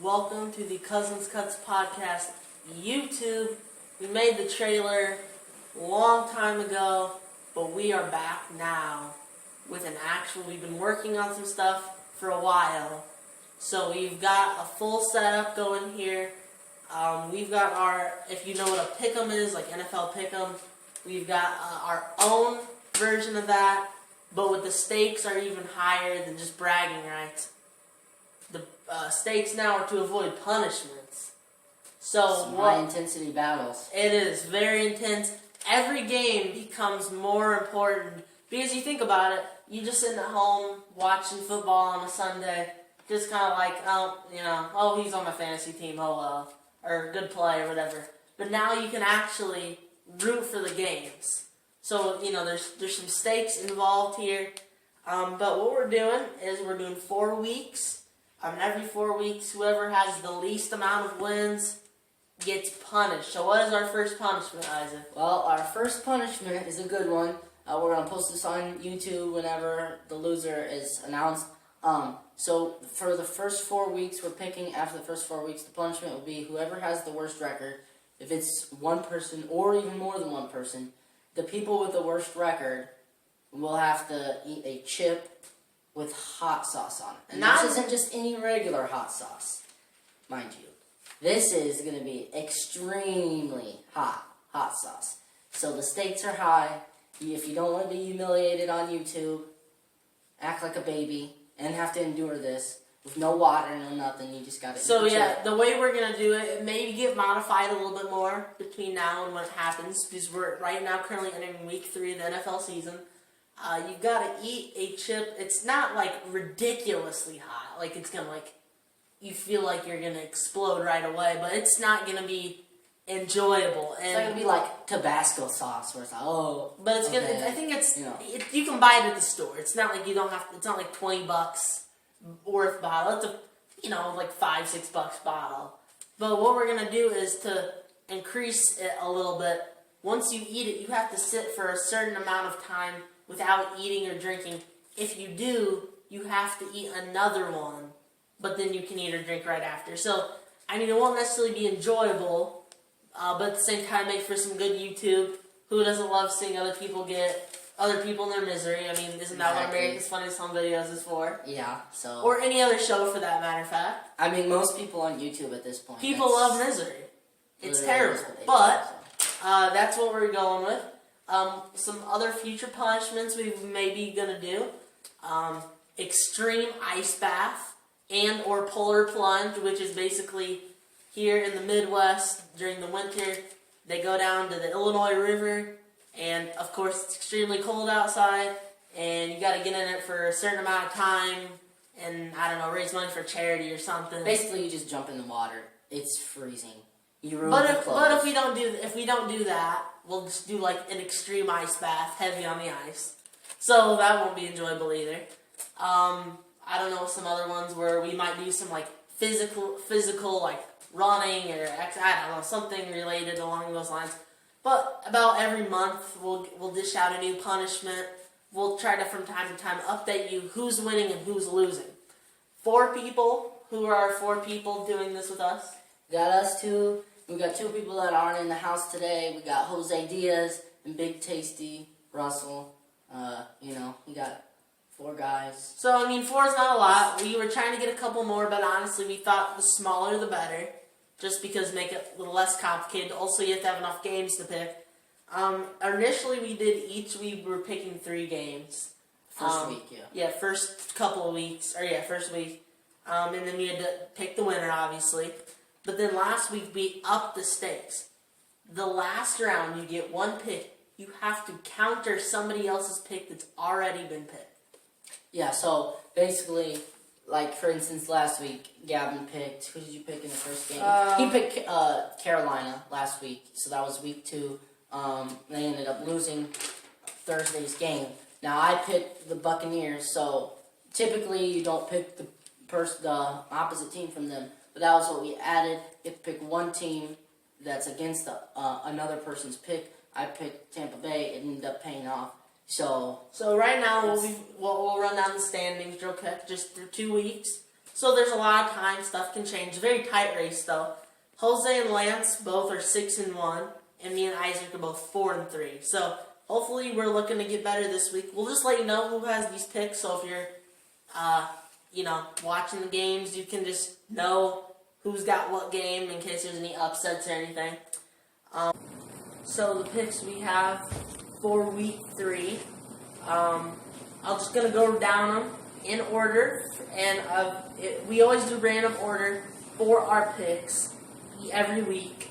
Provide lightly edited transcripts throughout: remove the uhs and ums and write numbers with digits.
welcome to the Cousins Cuts podcast YouTube. We made the trailer a long time ago, but we are back now with an actual. We've been working on some stuff for a while, so we've got a full setup going here. We've got our, if you know what a pick'em is, like NFL pick'em, we've got our own version of that, but with the stakes are even higher than just bragging rights. The stakes now are to avoid punishments. So some high-intensity battles. It is very intense. Every game becomes more important because you think about it, you just sitting at home watching football on a Sunday, just kind of like, oh, he's on my fantasy team, oh well, or good play or whatever. But now you can actually root for the games. So, there's some stakes involved here. But what we're doing is we're doing 4 weeks. Every 4 weeks, whoever has the least amount of wins gets punished. So what is our first punishment, Isaac? Well, our first punishment is a good one. We're going to post this on YouTube whenever the loser is announced. So for the first 4 weeks, we're picking, after the first 4 weeks, the punishment will be whoever has the worst record. If it's one person or even more than one person, the people with the worst record will have to eat a chip with hot sauce on it. And this isn't just any regular hot sauce, mind you. This is going to be extremely hot sauce. So the stakes are high. If you don't want to be humiliated on YouTube, act like a baby, and have to endure this with no water, no nothing, you just got to eat the chip. The way we're going to do it may get modified a little bit more between now and when it happens, because we're right now currently entering week 3 of the NFL season. You've got to eat a chip. It's not like ridiculously hot. Like it's going to you feel like you're going to explode right away, but it's not going to be enjoyable. And it's not going to be like Tabasco sauce where it's like, oh. But it's going to, I think it's, you can buy it at the store. It's not like you don't have to, it's not like $20 worth bottle. It's like $5-6 bottle. But what we're going to do is to increase it a little bit. Once you eat it, you have to sit for a certain amount of time without eating or drinking. If you do, you have to eat another one, but then you can eat or drink right after. So, it won't necessarily be enjoyable, but at the same time make for some good YouTube. Who doesn't love seeing other people in their misery? Isn't that what America's Funniest Home Videos is for? Yeah, so. Or any other show for that matter of fact. Most people on YouTube at this point. People love misery. It's terrible. But that's what we're going with. Some other future punishments we may be going to do. Extreme ice bath and or polar plunge, which is basically here in the Midwest during the winter. They go down to the Illinois River, and of course it's extremely cold outside, and you got to get in it for a certain amount of time, and raise money for charity or something. Basically, you just jump in the water. It's freezing. But if we don't do that, we'll just do like an extreme ice bath, heavy on the ice. So that won't be enjoyable either. Some other ones where we might do some like physical like running or something related along those lines. But about every month we'll dish out a new punishment. We'll try to from time to time update you who's winning and who's losing. 4 people. Who are our 4 people doing this with us? Got us 2. We got 2 people that aren't in the house today. We got Jose Diaz and Big Tasty Russell. We got 4 guys. So, 4 is not a lot. We were trying to get a couple more, but honestly, we thought the smaller the better. Just because make it a little less complicated. Also, you have to have enough games to pick. Initially, we were picking 3 games. First week, yeah. Yeah, first couple of weeks. First week. And then we had to pick the winner, obviously. But then last week, we upped the stakes. The last round, you get 1 pick. You have to counter somebody else's pick that's already been picked. Yeah, so basically, like for instance, last week, Gavin picked, who did you pick in the first game? He picked Carolina last week, so that was week 2. They ended up losing Thursday's game. Now, I picked the Buccaneers, so typically you don't pick the opposite team from them. But that was what we added. You have to pick 1 team that's against another person's pick. I picked Tampa Bay. It ended up paying off. So right now we'll run down the standings real quick just through 2 weeks. So there's a lot of time. Stuff can change. Very tight race though. Jose and Lance both are 6-1, and me and Isaac are both 4-3. So hopefully we're looking to get better this week. We'll just let you know who has these picks. So if you're, watching the games, you can just know who's got what game in case there's any upsets or anything. So the picks we have for week 3. I'm just gonna go down them in order, and we always do random order for our picks every week.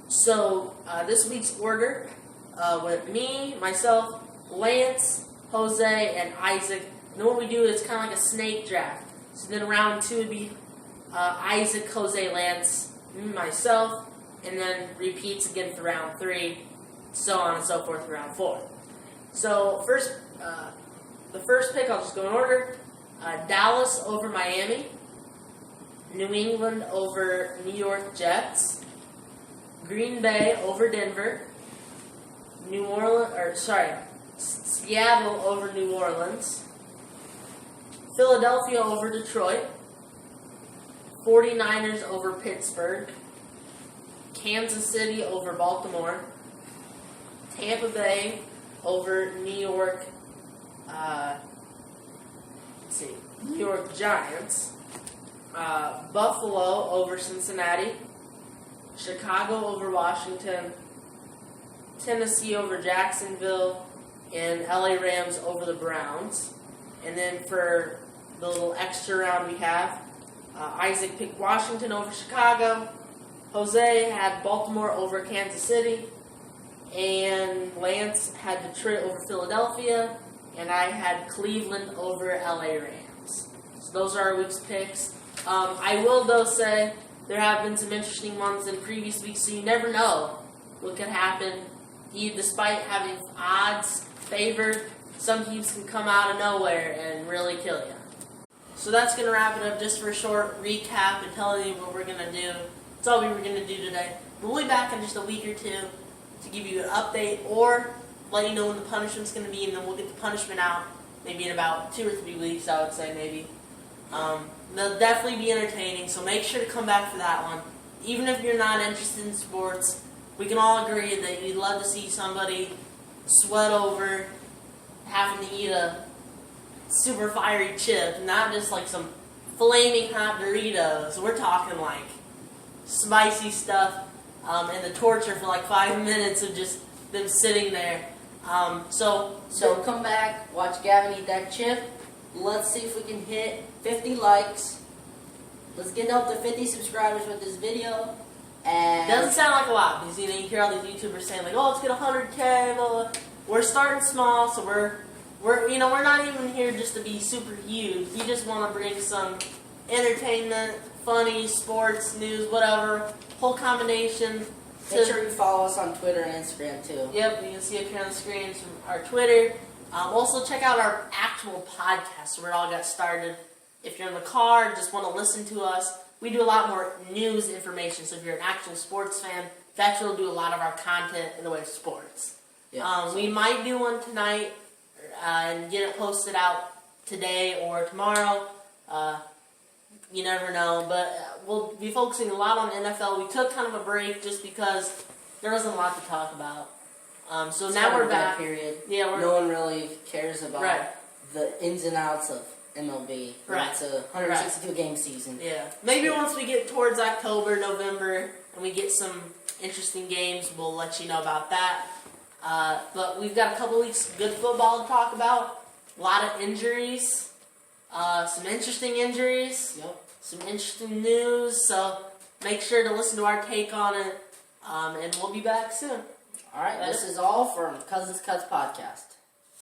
So this week's order with me, myself, Lance, Jose, and Isaac. And then what we do is kind of like a snake draft. So then round 2 would be Isaac, Jose, Lance, myself, and then repeats again for round 3, so on and so forth for round 4. So the first pick, I'll just go in order. Dallas over Miami, New England over New York Jets, Green Bay over Denver, Seattle over New Orleans, Philadelphia over Detroit, 49ers over Pittsburgh, Kansas City over Baltimore, Tampa Bay over New York, New York Giants, Buffalo over Cincinnati, Chicago over Washington, Tennessee over Jacksonville, and LA Rams over the Browns. And then for the little extra round we have, Isaac picked Washington over Chicago, Jose had Baltimore over Kansas City, and Lance had Detroit over Philadelphia, and I had Cleveland over LA Rams. So those are our week's picks. I will, though, say there have been some interesting ones in previous weeks, so you never know what could happen. Despite having odds favored, some teams can come out of nowhere and really kill you. So that's going to wrap it up just for a short recap and telling you what we're going to do. That's all we were going to do today. We'll be back in just a week or two to give you an update or let you know when the punishment's going to be, and then we'll get the punishment out maybe in about 2 or 3 weeks, I would say, maybe. They'll definitely be entertaining, so make sure to come back for that one. Even if you're not interested in sports, we can all agree that you'd love to see somebody sweat over having to eat a super fiery chip, not just like some flaming hot Doritos. We're talking like spicy stuff, and the torture for like 5 minutes of just them sitting there. So come back, watch Gavin eat that chip. Let's see if we can hit 50 likes. Let's get up to 50 subscribers with this video. And doesn't sound like a lot because you hear all these YouTubers saying like, "Oh, let's get 100K." Blah, blah. We're starting small, so we're not even here just to be super huge. We just want to bring some entertainment, funny, sports, news, whatever, whole combination. Make sure you follow us on Twitter and Instagram too. Yep, you can see up here on the screens from our Twitter. Also, check out our actual podcast where it all got started. If you're in the car, just want to listen to us, we do a lot more news information. So if you're an actual sports fan, that's where we'll do a lot of our content in the way of sports. Yeah, we might do one tonight and get it posted out today or tomorrow. You never know, but we'll be focusing a lot on NFL. We took kind of a break just because there wasn't a lot to talk about. So it's now we're back. Period. Yeah, no one really cares about the ins and outs of MLB. Right. It's a 162 game season. Yeah. Maybe once we get towards October, November, and we get some interesting games, we'll let you know about that. But we've got a couple weeks of good football to talk about. A lot of injuries. Some interesting injuries. Yep. Some interesting news. So make sure to listen to our take on it. And we'll be back soon. All right. This is all from Cousins Cuts Podcast.